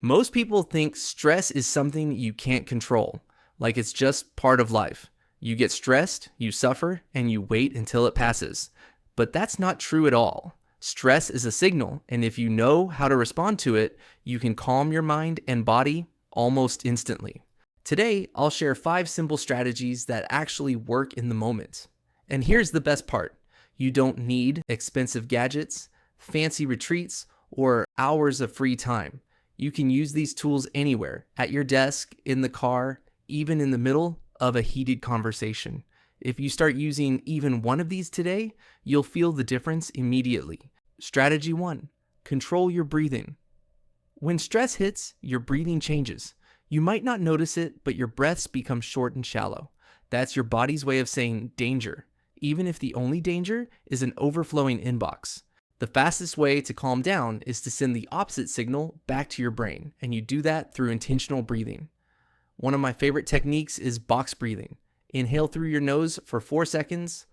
Most people think stress is something you can't control, like it's just part of life. You get stressed, you suffer, and you wait until it passes. But that's not true at all. Stress is a signal, and if you know how to respond to it, you can calm your mind and body almost instantly. Today, I'll share 5 simple strategies that actually work in the moment. And here's the best part. You don't need expensive gadgets, fancy retreats, or hours of free time. You can use these tools anywhere, at your desk, in the car, even in the middle of a heated conversation. If you start using even one of these today, you'll feel the difference immediately. Strategy 1. Control your breathing. When stress hits, your breathing changes. You might not notice it, but your breaths become short and shallow. That's your body's way of saying danger, even if the only danger is an overflowing inbox. The fastest way to calm down is to send the opposite signal back to your brain, and you do that through intentional breathing. One of my favorite techniques is box breathing. Inhale through your nose for 4 seconds,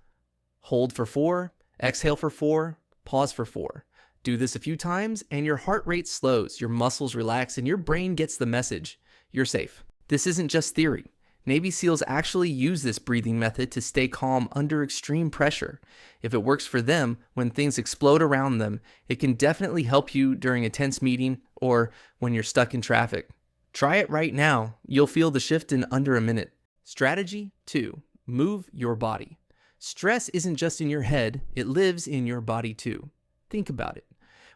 hold for 4, exhale for 4, pause for 4. Do this a few times and your heart rate slows, your muscles relax, and your brain gets the message. You're safe. This isn't just theory. Navy SEALs actually use this breathing method to stay calm under extreme pressure. If it works for them when things explode around them, it can definitely help you during a tense meeting or when you're stuck in traffic. Try it right now. You'll feel the shift in under a minute. Strategy 2. Move your body. Stress isn't just in your head, it lives in your body too. Think about it.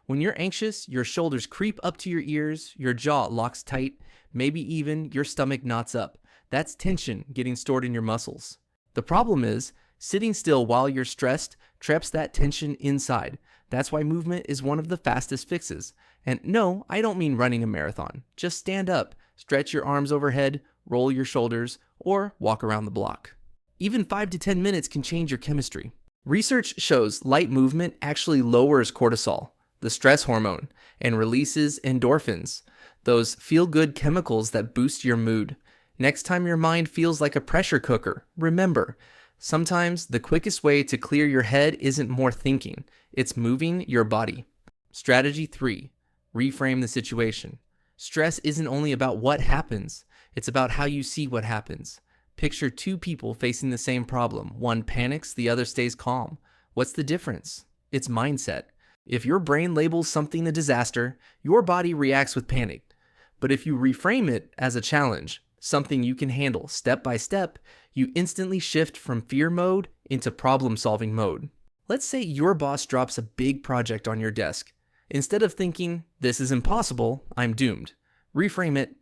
When you're anxious, your shoulders creep up to your ears, your jaw locks tight, maybe even your stomach knots up. That's tension getting stored in your muscles. The problem is, sitting still while you're stressed traps that tension inside. That's why movement is one of the fastest fixes. And no, I don't mean running a marathon. Just stand up, stretch your arms overhead, roll your shoulders, or walk around the block. Even 5 to 10 minutes can change your chemistry. Research shows light movement actually lowers cortisol, the stress hormone, and releases endorphins, those feel-good chemicals that boost your mood. Next time your mind feels like a pressure cooker, remember, sometimes the quickest way to clear your head isn't more thinking, it's moving your body. Strategy 3. Reframe the situation. Stress isn't only about what happens, it's about how you see what happens. Picture 2 people facing the same problem. One panics, the other stays calm. What's the difference? It's mindset. If your brain labels something a disaster, your body reacts with panic. But if you reframe it as a challenge, something you can handle step by step, you instantly shift from fear mode into problem-solving mode. Let's say your boss drops a big project on your desk. Instead of thinking, this is impossible, I'm doomed, reframe it,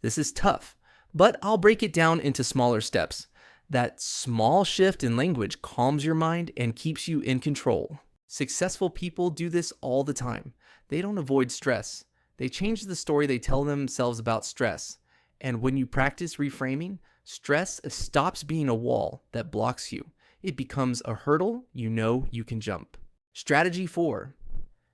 this is tough, but I'll break it down into smaller steps. That small shift in language calms your mind and keeps you in control. Successful people do this all the time. They don't avoid stress. They change the story they tell themselves about stress. And when you practice reframing, stress stops being a wall that blocks you. It becomes a hurdle you know you can jump. Strategy 4.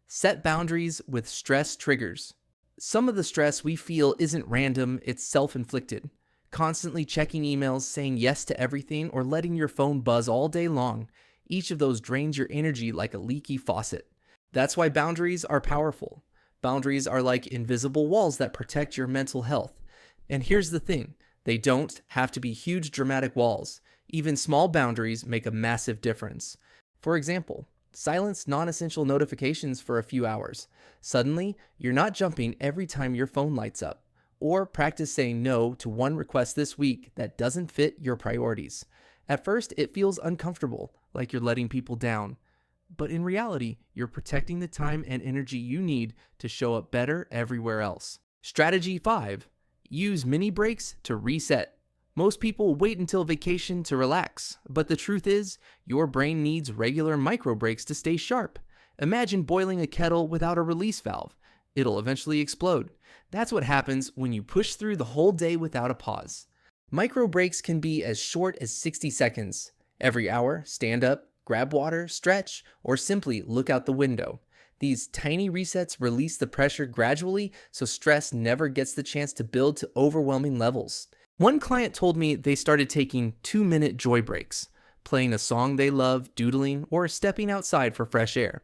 Set boundaries with stress triggers. Some of the stress we feel isn't random, it's self-inflicted. Constantly checking emails, saying yes to everything, or letting your phone buzz all day long, each of those drains your energy like a leaky faucet. That's why boundaries are powerful. Boundaries are like invisible walls that protect your mental health. And here's the thing, they don't have to be huge dramatic walls. Even small boundaries make a massive difference. For example, silence non-essential notifications for a few hours. Suddenly, you're not jumping every time your phone lights up. Or practice saying no to one request this week that doesn't fit your priorities. At first, it feels uncomfortable, like you're letting people down. But in reality, you're protecting the time and energy you need to show up better everywhere else. Strategy 5. Use mini breaks to reset. Most people wait until vacation to relax, but the truth is, your brain needs regular micro breaks to stay sharp. Imagine boiling a kettle without a release valve. It'll eventually explode. That's what happens when you push through the whole day without a pause. Micro breaks can be as short as 60 seconds. Every hour, stand up, grab water, stretch, or simply look out the window. These tiny resets release the pressure gradually so stress never gets the chance to build to overwhelming levels. One client told me they started taking 2-minute joy breaks, playing a song they love, doodling, or stepping outside for fresh air.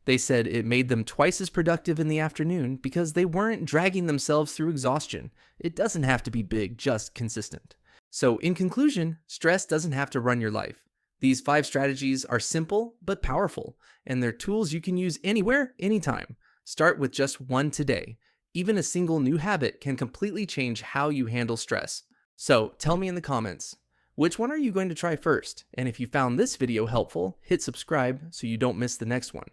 They said it made them twice as productive in the afternoon because they weren't dragging themselves through exhaustion. It doesn't have to be big, just consistent. So, in conclusion, stress doesn't have to run your life. These 5 strategies are simple but powerful, and they're tools you can use anywhere, anytime. Start with just one today. Even a single new habit can completely change how you handle stress. So, tell me in the comments, which one are you going to try first? And if you found this video helpful, hit subscribe so you don't miss the next one.